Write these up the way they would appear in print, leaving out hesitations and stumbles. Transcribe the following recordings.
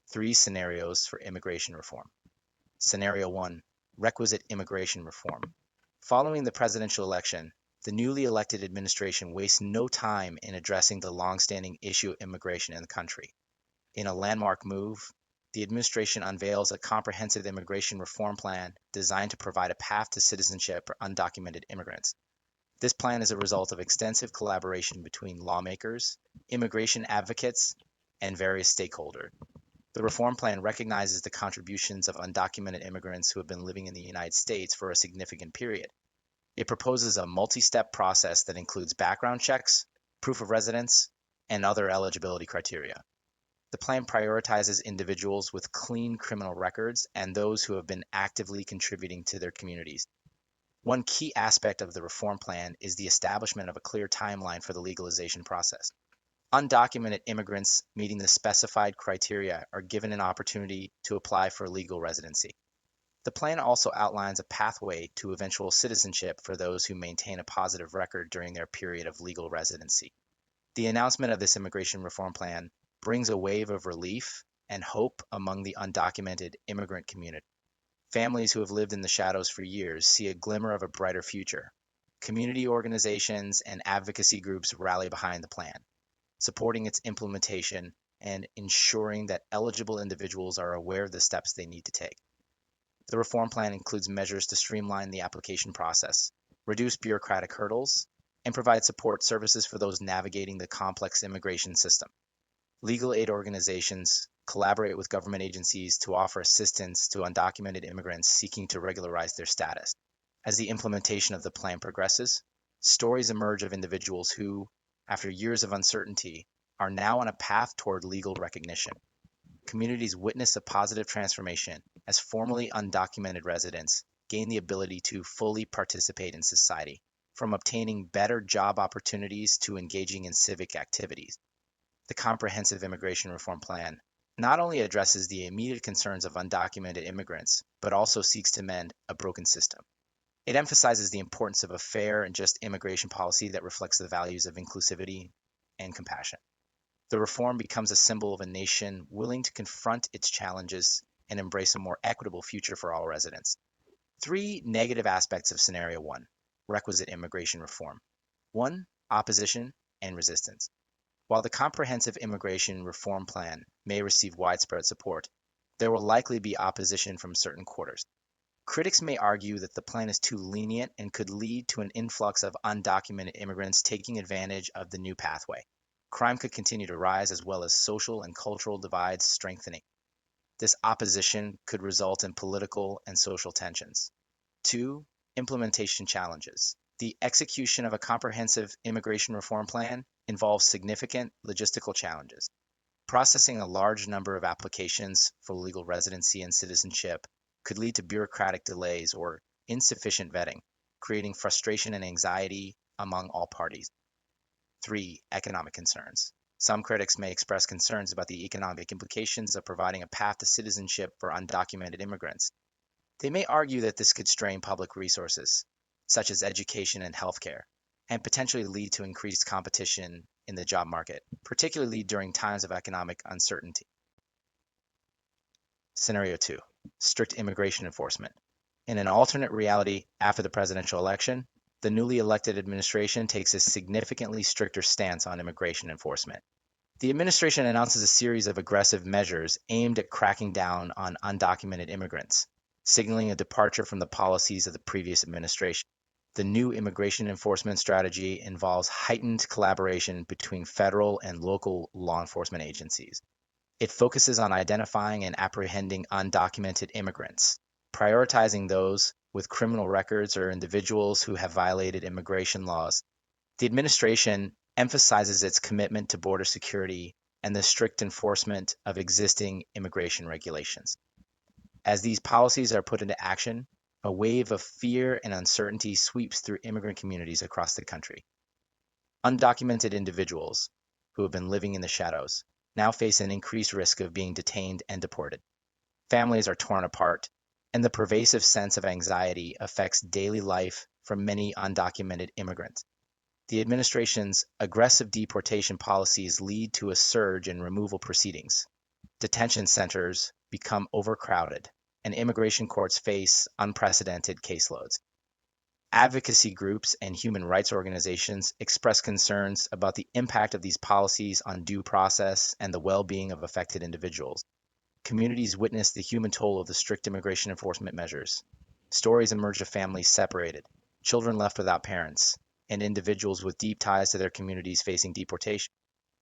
Three scenarios for immigration reform. Scenario 1, Requisite immigration reform. Following the presidential election, the newly elected administration wastes no time in addressing the long-standing issue of immigration in the country. In a landmark move, the administration unveils a comprehensive immigration reform plan designed to provide a path to citizenship for undocumented immigrants. This plan is a result of extensive collaboration between lawmakers, immigration advocates, and various stakeholders. The reform plan recognizes the contributions of undocumented immigrants who have been living in the United States for a significant period. It proposes a multi-step process that includes background checks, proof of residence, and other eligibility criteria. The plan prioritizes individuals with clean criminal records and those who have been actively contributing to their communities. One key aspect of the reform plan is the establishment of a clear timeline for the legalization process. Undocumented immigrants meeting the specified criteria are given an opportunity to apply for legal residency. The plan also outlines a pathway to eventual citizenship for those who maintain a positive record during their period of legal residency. The announcement of this immigration reform plan brings a wave of relief and hope among the undocumented immigrant community. Families who have lived in the shadows for years see a glimmer of a brighter future. Community organizations and advocacy groups rally behind the plan, supporting its implementation and ensuring that eligible individuals are aware of the steps they need to take. The reform plan includes measures to streamline the application process, reduce bureaucratic hurdles, and provide support services for those navigating the complex immigration system. Legal aid organizations collaborate with government agencies to offer assistance to undocumented immigrants seeking to regularize their status. As the implementation of the plan progresses, stories emerge of individuals who, after years of uncertainty, are now on a path toward legal recognition. Communities witness a positive transformation as formerly undocumented residents gain the ability to fully participate in society, from obtaining better job opportunities to engaging in civic activities. The comprehensive immigration reform plan not only addresses the immediate concerns of undocumented immigrants, but also seeks to mend a broken system. It emphasizes the importance of a fair and just immigration policy that reflects the values of inclusivity and compassion. The reform becomes a symbol of a nation willing to confront its challenges and embrace a more equitable future for all residents. Three negative aspects of Scenario 1, Requisite immigration reform. 1. Opposition and resistance. While the comprehensive immigration reform plan may receive widespread support, there will likely be opposition from certain quarters. Critics may argue that the plan is too lenient and could lead to an influx of undocumented immigrants taking advantage of the new pathway. Crime could continue to rise as well as social and cultural divides strengthening. This opposition could result in political and social tensions. 2. Implementation challenges. The execution of a comprehensive immigration reform plan involves significant logistical challenges. Processing a large number of applications for legal residency and citizenship could lead to bureaucratic delays or insufficient vetting, creating frustration and anxiety among all parties. 3. Economic concerns. Some critics may express concerns about the economic implications of providing a path to citizenship for undocumented immigrants. They may argue that this could strain public resources, such as education and healthcare, and potentially lead to increased competition in the job market, particularly during times of economic uncertainty. Scenario 2. Strict immigration enforcement. In an alternate reality after the presidential election, the newly elected administration takes a significantly stricter stance on immigration enforcement. The administration announces a series of aggressive measures aimed at cracking down on undocumented immigrants, signaling a departure from the policies of the previous administration. The new immigration enforcement strategy involves heightened collaboration between federal and local law enforcement agencies. It focuses on identifying and apprehending undocumented immigrants, prioritizing those with criminal records or individuals who have violated immigration laws. The administration emphasizes its commitment to border security and the strict enforcement of existing immigration regulations. As these policies are put into action, a wave of fear and uncertainty sweeps through immigrant communities across the country. Undocumented individuals who have been living in the shadows now face an increased risk of being detained and deported. Families are torn apart, and the pervasive sense of anxiety affects daily life for many undocumented immigrants. The administration's aggressive deportation policies lead to a surge in removal proceedings, detention centers become overcrowded, and immigration courts face unprecedented caseloads. Advocacy groups and human rights organizations express concerns about the impact of these policies on due process and the well-being of affected individuals. Communities witness the human toll of the strict immigration enforcement measures. Stories emerge of families separated, children left without parents, and individuals with deep ties to their communities facing deportation.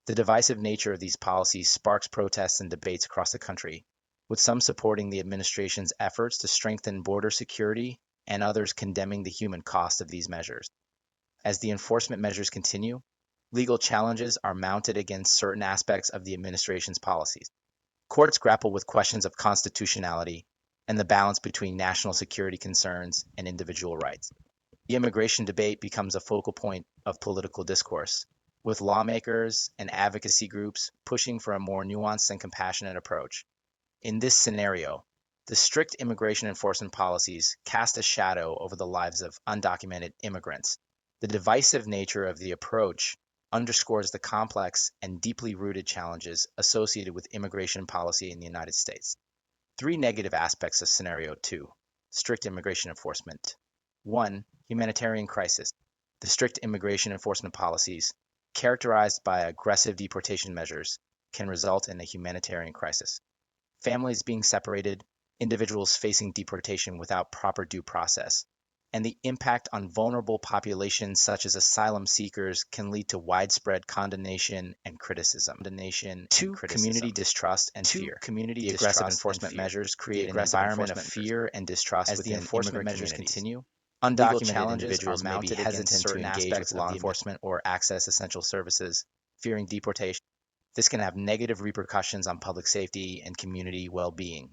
The divisive nature of these policies sparks protests and debates across the country, with some supporting the administration's efforts to strengthen border security and others condemning the human cost of these measures. As the enforcement measures continue, legal challenges are mounted against certain aspects of the administration's policies. Courts grapple with questions of constitutionality and the balance between national security concerns and individual rights. The immigration debate becomes a focal point of political discourse, with lawmakers and advocacy groups pushing for a more nuanced and compassionate approach. In this scenario, the strict immigration enforcement policies cast a shadow over the lives of undocumented immigrants. The divisive nature of the approach underscores the complex and deeply rooted challenges associated with immigration policy in the United States. Three negative aspects of Scenario 2, strict immigration enforcement. 1. Humanitarian crisis. The strict immigration enforcement policies, characterized by aggressive deportation measures, can result in a humanitarian crisis. Families being separated, individuals facing deportation without proper due process, and the impact on vulnerable populations such as asylum seekers can lead to widespread condemnation and criticism. Community distrust and fear. The aggressive enforcement measures create an environment of fear and distrust within enforcement measures continue. Undocumented individuals may be hesitant to engage with law enforcement or access essential services, fearing deportation. This can have negative repercussions on public safety and community well-being.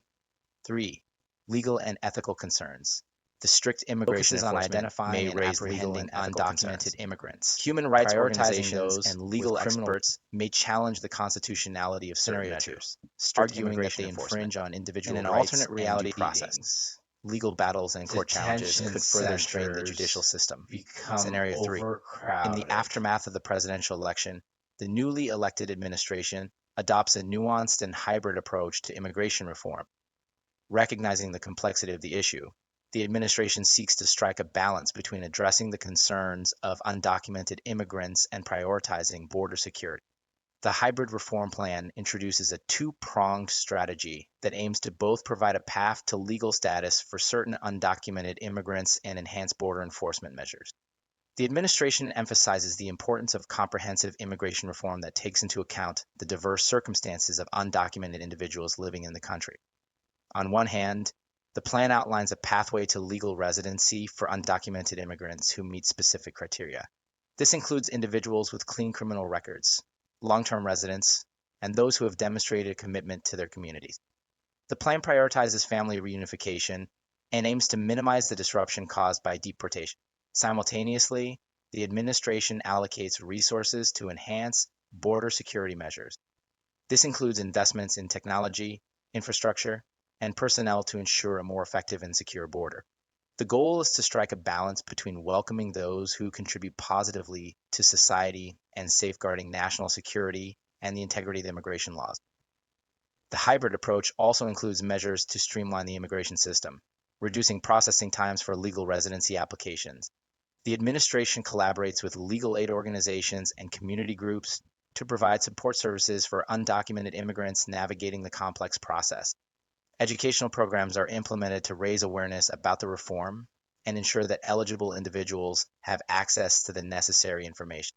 3. Legal and ethical concerns. The strict immigration enforcement may raise legal and undocumented immigrants. Human rights organizations and legal experts may challenge the constitutionality of certain measures, arguing that they infringe on individual rights and due process. Legal battles and court challenges could further strain the judicial system. Scenario 3. In the aftermath of the presidential election, the newly elected administration adopts a nuanced and hybrid approach to immigration reform. Recognizing the complexity of the issue, the administration seeks to strike a balance between addressing the concerns of undocumented immigrants and prioritizing border security. The hybrid reform plan introduces a two-pronged strategy that aims to both provide a path to legal status for certain undocumented immigrants and enhance border enforcement measures. The administration emphasizes the importance of comprehensive immigration reform that takes into account the diverse circumstances of undocumented individuals living in the country. On one hand, the plan outlines a pathway to legal residency for undocumented immigrants who meet specific criteria. This includes individuals with clean criminal records, long-term residents, and those who have demonstrated a commitment to their communities. The plan prioritizes family reunification and aims to minimize the disruption caused by deportation. Simultaneously, the administration allocates resources to enhance border security measures. This includes investments in technology, infrastructure, and personnel to ensure a more effective and secure border. The goal is to strike a balance between welcoming those who contribute positively to society and safeguarding national security and the integrity of the immigration laws. The hybrid approach also includes measures to streamline the immigration system, reducing processing times for legal residency applications. The administration collaborates with legal aid organizations and community groups to provide support services for undocumented immigrants navigating the complex process. Educational programs are implemented to raise awareness about the reform and ensure that eligible individuals have access to the necessary information.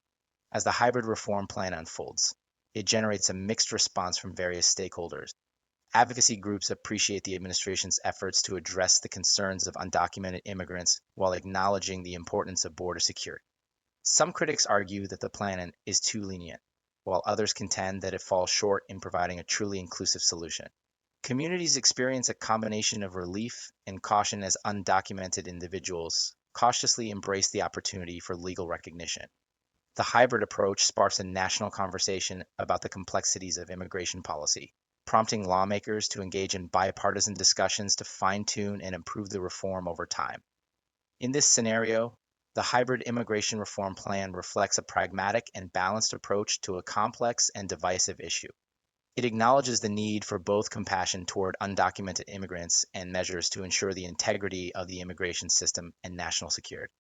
As the hybrid reform plan unfolds, it generates a mixed response from various stakeholders. Advocacy groups appreciate the administration's efforts to address the concerns of undocumented immigrants while acknowledging the importance of border security. Some critics argue that the plan is too lenient, while others contend that it falls short in providing a truly inclusive solution. Communities experience a combination of relief and caution as undocumented individuals cautiously embrace the opportunity for legal recognition. The hybrid approach sparks a national conversation about the complexities of immigration policy, prompting lawmakers to engage in bipartisan discussions to fine-tune and improve the reform over time. In this scenario, the hybrid immigration reform plan reflects a pragmatic and balanced approach to a complex and divisive issue. It acknowledges the need for both compassion toward undocumented immigrants and measures to ensure the integrity of the immigration system and national security.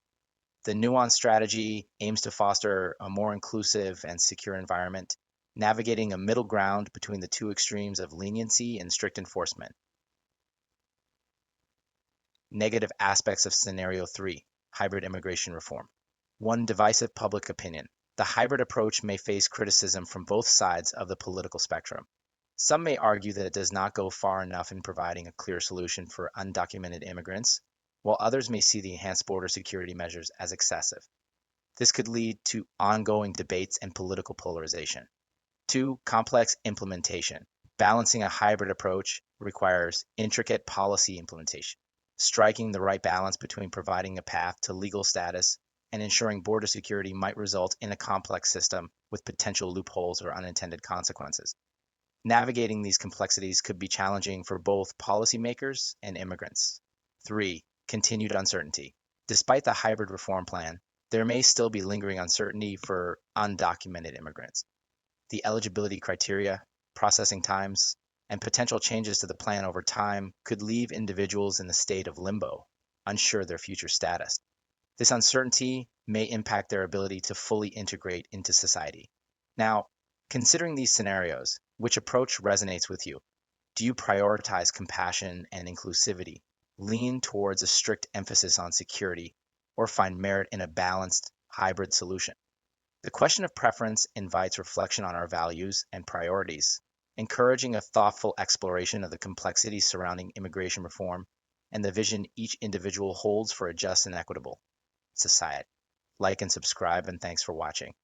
The nuanced strategy aims to foster a more inclusive and secure environment, navigating a middle ground between the two extremes of leniency and strict enforcement. Negative aspects of Scenario 3, hybrid immigration reform. 1. Divisive public opinion. The hybrid approach may face criticism from both sides of the political spectrum. Some may argue that it does not go far enough in providing a clear solution for undocumented immigrants, while others may see the enhanced border security measures as excessive. This could lead to ongoing debates and political polarization. 2. Complex implementation. Balancing a hybrid approach requires intricate policy implementation. Striking the right balance between providing a path to legal status and ensuring border security might result in a complex system with potential loopholes or unintended consequences. Navigating these complexities could be challenging for both policymakers and immigrants. 3. Continued uncertainty. Despite the hybrid reform plan, there may still be lingering uncertainty for undocumented immigrants. The eligibility criteria, processing times, and potential changes to the plan over time could leave individuals in the state of limbo, unsure of their future status. This uncertainty may impact their ability to fully integrate into society. Now, considering these scenarios, which approach resonates with you? Do you prioritize compassion and inclusivity, lean towards a strict emphasis on security, or find merit in a balanced hybrid solution? The question of preference invites reflection on our values and priorities, encouraging a thoughtful exploration of the complexities surrounding immigration reform and the vision each individual holds for a just and equitable society. Like and subscribe, and thanks for watching.